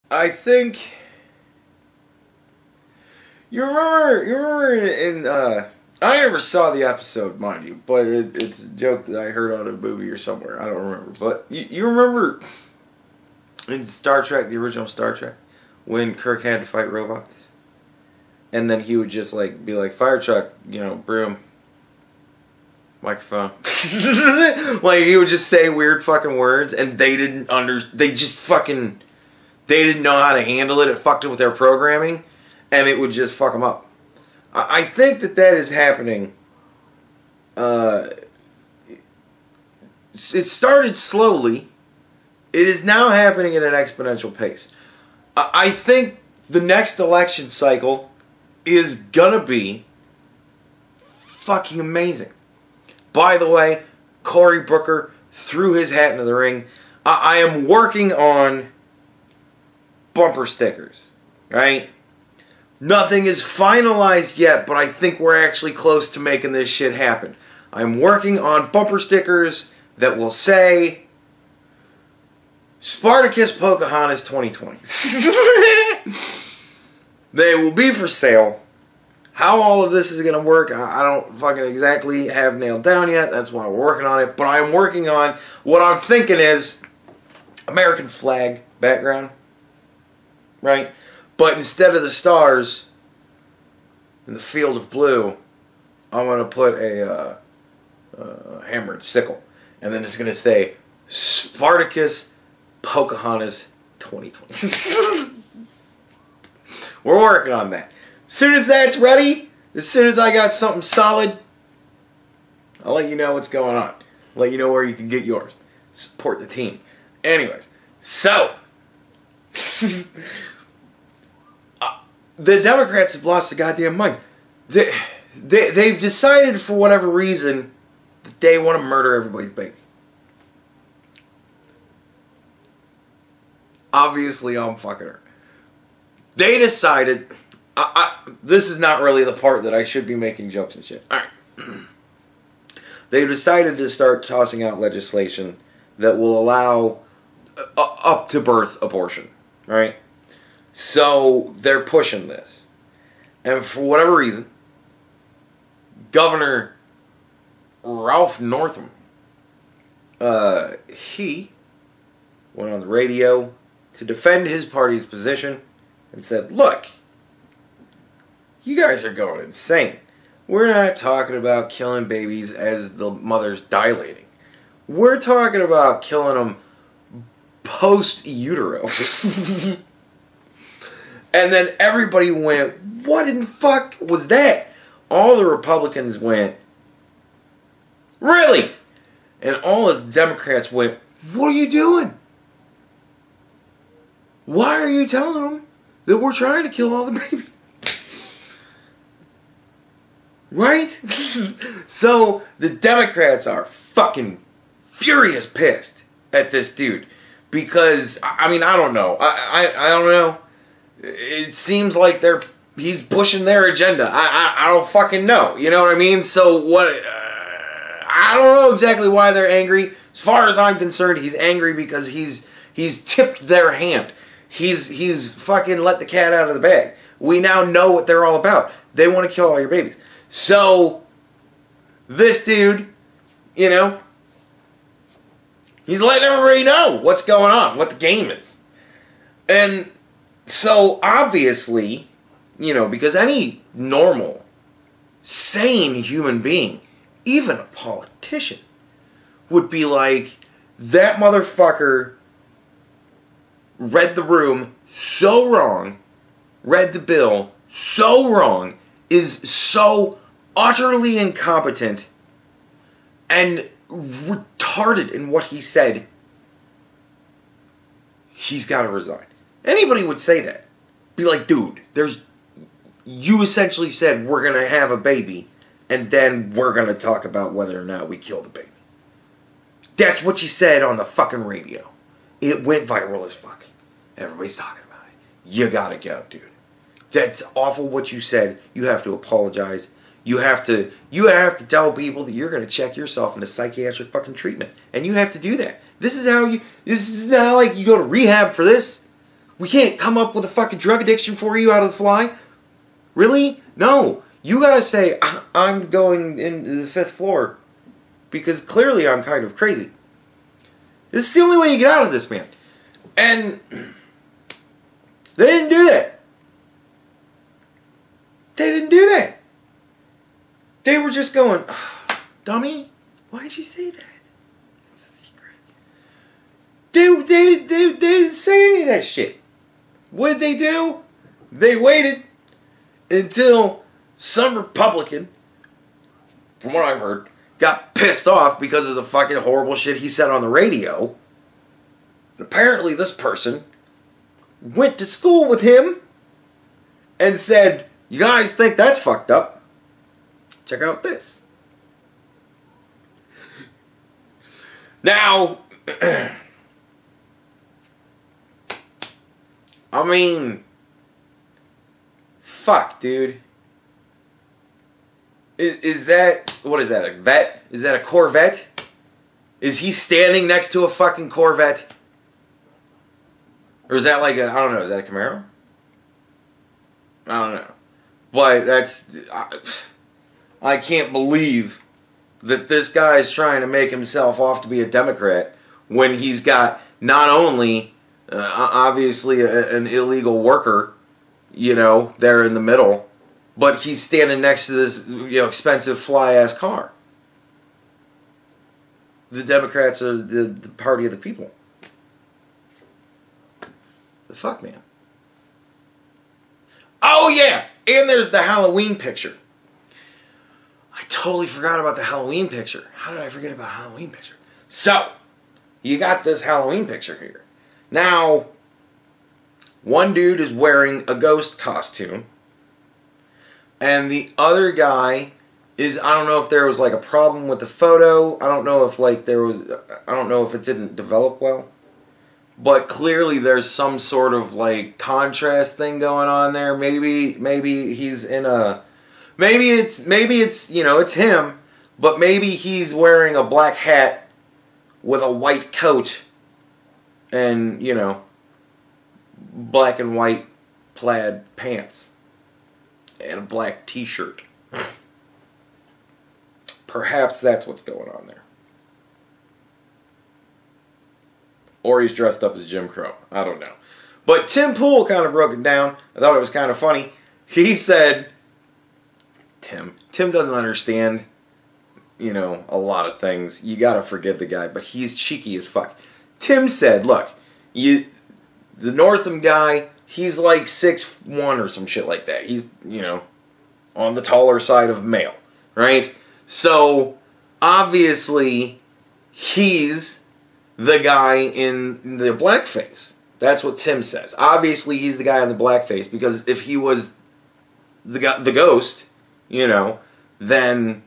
I think you remember I never saw the episode, mind you, but it's a joke that I heard on a movie or somewhere. I don't remember, but you remember in Star Trek, the original Star Trek, when Kirk had to fight robots, and then he would just like be like, fire truck, broom, microphone. Like he would just say weird fucking words, and they didn't know how to handle it. It fucked it with their programming, and it would just fuck them up. I think that is happening. It started slowly. It is now happening at an exponential pace. I think the next election cycle is gonna be fucking amazing. By the way, Cory Booker threw his hat into the ring. I am working on bumper stickers, right? Nothing is finalized yet, but I think we're actually close to making this shit happen. I'm working on bumper stickers that will say Spartacus Pocahontas 2020. They will be for sale. How all of this is going to work, I don't fucking exactly have nailed down yet. That's why we're working on it. But I'm working on, what I'm thinking is American flag background, right? But instead of the stars in the field of blue, I'm going to put a hammered sickle. And then it's going to say Spartacus Pocahontas 2020. We're working on that. As soon as that's ready, as soon as I got something solid, I'll let you know what's going on. I'll let you know where you can get yours. Support the team. Anyways, so the Democrats have lost their goddamn minds. They've decided for whatever reason that they want to murder everybody's baby. Obviously, I'm fucking her. They decided... this is not really the part that I should be making jokes and shit. Alright. They decided to start tossing out legislation that will allow up to birth abortion. Right? So, they're pushing this. And for whatever reason, Governor Ralph Northam, he went on the radio to defend his party's position and said, look, you guys are going insane. We're not talking about killing babies as the mother's dilating. We're talking about killing them post-utero. And then everybody went, what in the fuck was that? All the Republicans went, really? And all the Democrats went, what are you doing? Why are you telling them that we're trying to kill all the babies? Right? So, the Democrats are fucking furious pissed at this dude. Because, I mean, I don't know. I don't know. It seems like he's pushing their agenda. I don't fucking know. You know what I mean? So, what... I don't know exactly why they're angry. As far as I'm concerned, he's angry because he's tipped their hand. He's fucking let the cat out of the bag. We now know what they're all about. They want to kill all your babies. So, this dude, he's letting everybody know what's going on, what the game is. And so, obviously, because any normal, sane human being, even a politician, would be like, that motherfucker read the room so wrong, read the bill so wrong, is so utterly incompetent and retarded in what he said, he's got to resign. Anybody would say that. Be like, dude, you essentially said we're going to have a baby and then we're going to talk about whether or not we kill the baby. That's what you said on the fucking radio. It went viral as fuck. Everybody's talking about it. You gotta go, dude. That's awful what you said. You have to apologize. You have to tell people that you're gonna check yourself into psychiatric fucking treatment. And you have to do that. This is not like you go to rehab for this. We can't come up with a fucking drug addiction for you out of the fly? Really? No. You gotta say, I'm going into the 5th floor because clearly I'm kind of crazy. This is the only way you get out of this, man. And they didn't do that. They didn't do that. They were just going, oh, dummy, why'd you say that? It's a secret. They didn't say any of that shit. What did they do? They waited until some Republican, from what I've heard, got pissed off because of the fucking horrible shit he said on the radio. And apparently this person went to school with him and said, you guys think that's fucked up? Check out this. Now, I mean, fuck, dude. Is that, what is that, a vet? Is that a Corvette? Is he standing next to a fucking Corvette? Or is that like a, I don't know, is that a Camaro? I don't know. But that's, I can't believe that this guy is trying to make himself off to be a Democrat when he's got not only, obviously, an illegal worker, you know, there in the middle, but he's standing next to this, you know, expensive fly-ass car. The Democrats are the party of the people. The fuck, man. Oh, yeah! And there's the Halloween picture. I totally forgot about the Halloween picture. How did I forget about the Halloween picture? So, you got this Halloween picture here. Now, one dude is wearing a ghost costume. And the other guy is, I don't know if there was like a problem with the photo. I don't know if like there was, I don't know if it didn't develop well. But clearly there's some sort of like contrast thing going on there. Maybe he's in a, maybe it's, you know, it's him, but maybe he's wearing a black hat with a white coat and, you know, black and white plaid pants. And a black t-shirt. Perhaps that's what's going on there. Or he's dressed up as Jim Crow. I don't know. But Tim Pool kind of broke it down. I thought it was kind of funny. He said, Tim doesn't understand, you know, a lot of things. You gotta forgive the guy, but he's cheeky as fuck. Tim said, look, the Northam guy, he's like 6'1" or some shit like that. He's, you know, on the taller side of male, right? So, obviously, he's the guy in the blackface. That's what Tim says. Obviously, he's the guy in the blackface, because if he was the ghost, you know, then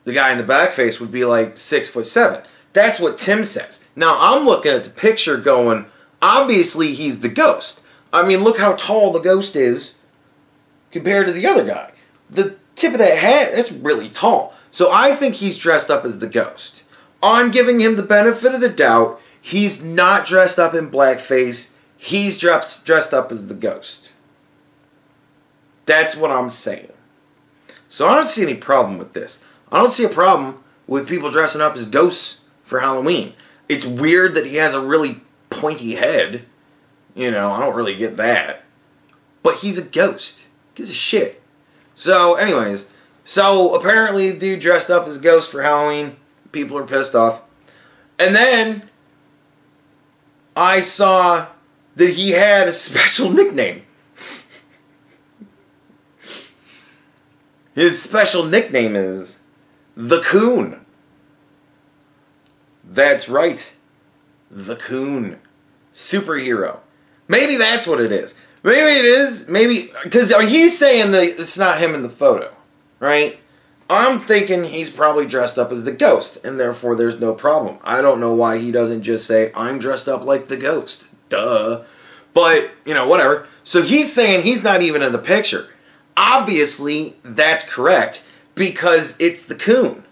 the guy in the blackface would be like 6'7". That's what Tim says. Now, I'm looking at the picture going, obviously he's the ghost. I mean, look how tall the ghost is compared to the other guy. The tip of that hat, that's really tall. So I think he's dressed up as the ghost. I'm giving him the benefit of the doubt. He's not dressed up in blackface. He's dressed up as the ghost. That's what I'm saying. So I don't see any problem with this. I don't see a problem with people dressing up as ghosts for Halloween. It's weird that he has a really pointy head. You know, I don't really get that. But he's a ghost. Gives a shit. So, anyways. So, apparently, the dude dressed up as a ghost for Halloween. People are pissed off. And then, I saw that he had a special nickname. His special nickname is The Coon. That's right. The Coon. Superhero. Maybe that's what it is. Maybe it is. Maybe, because he's saying that it's not him in the photo, right? I'm thinking he's probably dressed up as the ghost, and therefore there's no problem. I don't know why he doesn't just say, I'm dressed up like the ghost. Duh. But, you know, whatever. So he's saying he's not even in the picture. Obviously, that's correct, because it's the Coon.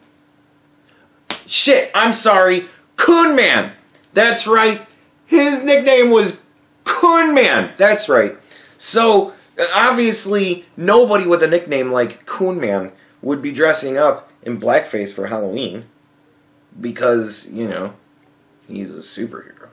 Shit, I'm sorry. Coon Man. That's right. His nickname was Coon Man. That's right. So, obviously, nobody with a nickname like Coon Man would be dressing up in blackface for Halloween. Because, you know, he's a superhero.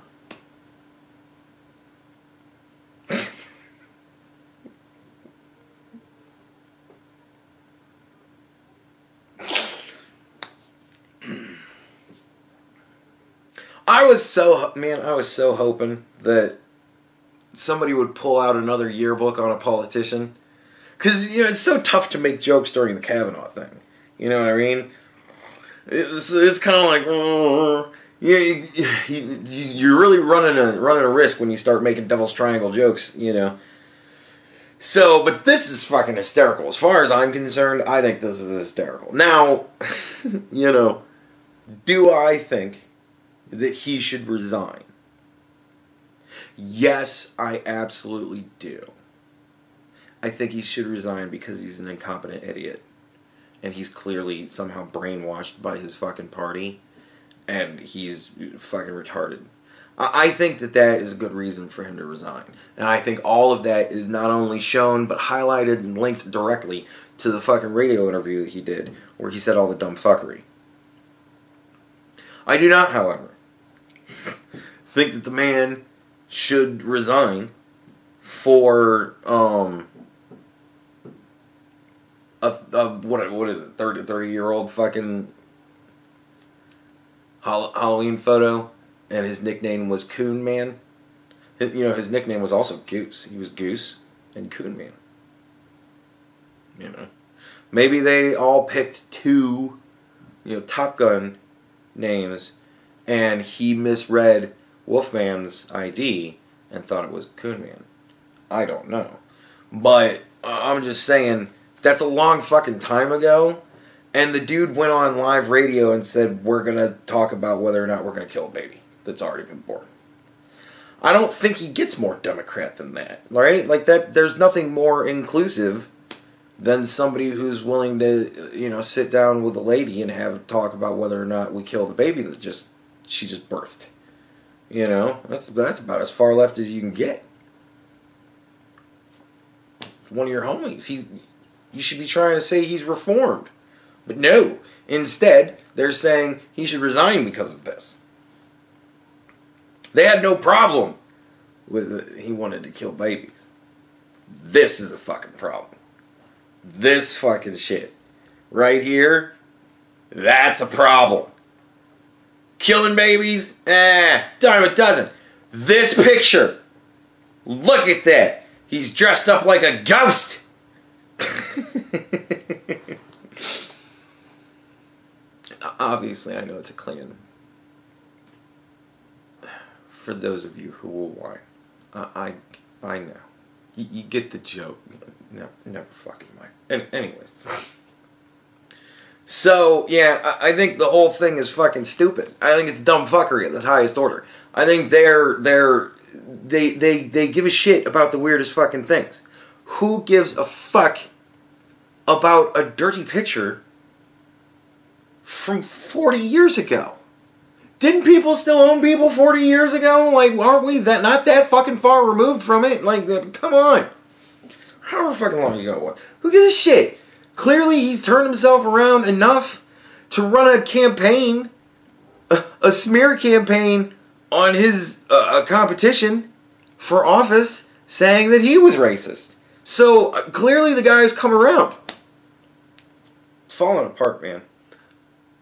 I was so hoping that somebody would pull out another yearbook on a politician. Because, you know, it's so tough to make jokes during the Kavanaugh thing. You know what I mean? It's kind of like, you're really running a risk when you start making Devil's Triangle jokes, you know. So, but this is fucking hysterical. As far as I'm concerned, I think this is hysterical. Now, you know, do I think that he should resign? Yes, I absolutely do. I think he should resign because he's an incompetent idiot. And he's clearly somehow brainwashed by his fucking party. And he's fucking retarded. I think that is a good reason for him to resign. And I think all of that is not only shown, but highlighted and linked directly to the fucking radio interview that he did, where he said all the dumb fuckery. I do not, however, think that the man should resign for what is it, 30-year-old fucking Halloween photo, and his nickname was Coon Man. You know, his nickname was also Goose. He was Goose and Coon Man. You know, maybe they all picked two, you know, Top Gun names, and he misread Wolfman's ID and thought it was Coon Man. I don't know, but I'm just saying that's a long fucking time ago. And the dude went on live radio and said, we're going to talk about whether or not we're going to kill a baby that's already been born. I don't think he gets more Democrat than that, right? Like that, there's nothing more inclusive than somebody who's willing to, you know, sit down with a lady and have a talk about whether or not we kill the baby that she just birthed. You know, that's about as far left as you can get. One of your homies, you should be trying to say he's reformed. But no, instead, they're saying he should resign because of this. They had no problem with it. He wanted to kill babies. This is a fucking problem. This fucking shit. Right here, that's a problem. Killing babies? Dime a dozen. This picture. Look at that. He's dressed up like a ghost. Obviously, I know it's a Klan. For those of you who will whine, I know. You get the joke. No, never fucking mind. Anyways. So, yeah, I think the whole thing is fucking stupid. I think it's dumb fuckery at the highest order. I think they give a shit about the weirdest fucking things. Who gives a fuck about a dirty picture from 40 years ago? Didn't people still own people 40 years ago? Like, aren't we not that fucking far removed from it? Like, come on. However fucking long ago it was. Who gives a shit? Clearly he's turned himself around enough to run a campaign, a smear campaign on his competition for office, saying that he was racist. So, clearly the guy's come around. It's falling apart, man.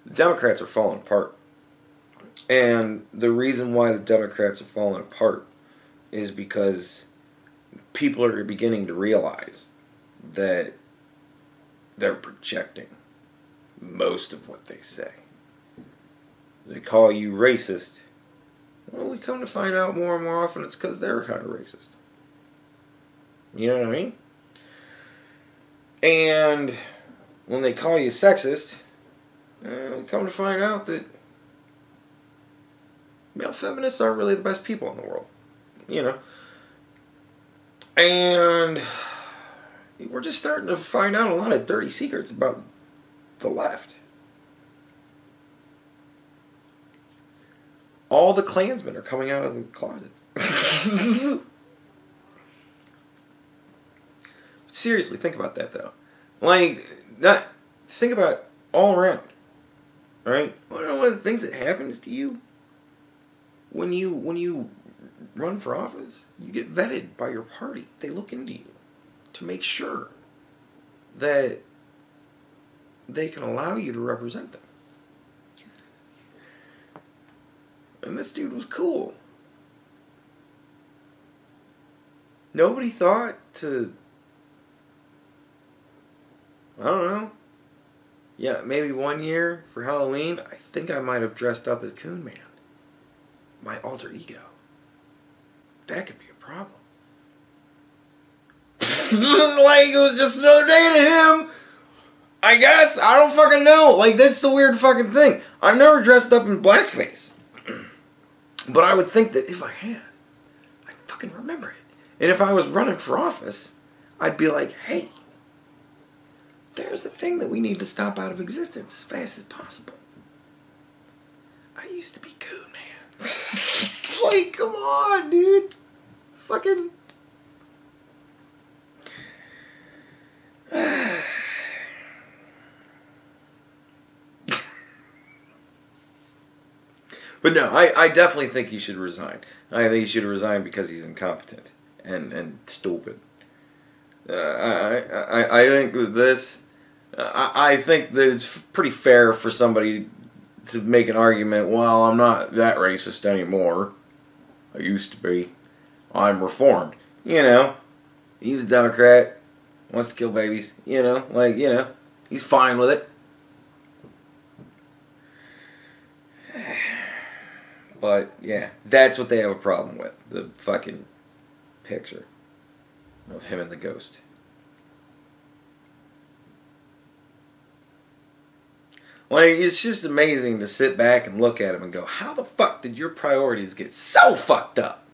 The Democrats are falling apart. And the reason why the Democrats are falling apart is because people are beginning to realize that they're projecting most of what they say. They call you racist. Well, we come to find out more and more often it's because they're kind of racist. You know what I mean? And when they call you sexist, we come to find out that male feminists aren't really the best people in the world. You know? And we're just starting to find out a lot of dirty secrets about the left. All the Klansmen are coming out of the closets. Seriously, think about that though. Like, think about it all around, right? One of the things that happens to you when you run for office, you get vetted by your party. They look into you to make sure that they can allow you to represent them. And this dude was cool. Nobody thought to, I don't know. Yeah, maybe one year for Halloween, I think I might have dressed up as Coon Man. My alter ego. That could be a problem. Like, it was just another day to him. I guess. I don't fucking know. Like, that's the weird fucking thing. I've never dressed up in blackface. But I would think that if I had, I'd fucking remember it. And if I was running for office, I'd be like, hey, there's a thing that we need to stop out of existence as fast as possible. I used to be Coon Man. Like, come on, dude. Fucking. But no, I definitely think he should resign. I think he should resign because he's incompetent and stupid. I think that this. I think that it's pretty fair for somebody to make an argument. Well, I'm not that racist anymore. I used to be. I'm reformed. You know, he's a Democrat. Wants to kill babies. You know, like, you know, he's fine with it. But, yeah, that's what they have a problem with. The fucking picture of him and the ghost. Like, it's just amazing to sit back and look at him and go, how the fuck did your priorities get so fucked up?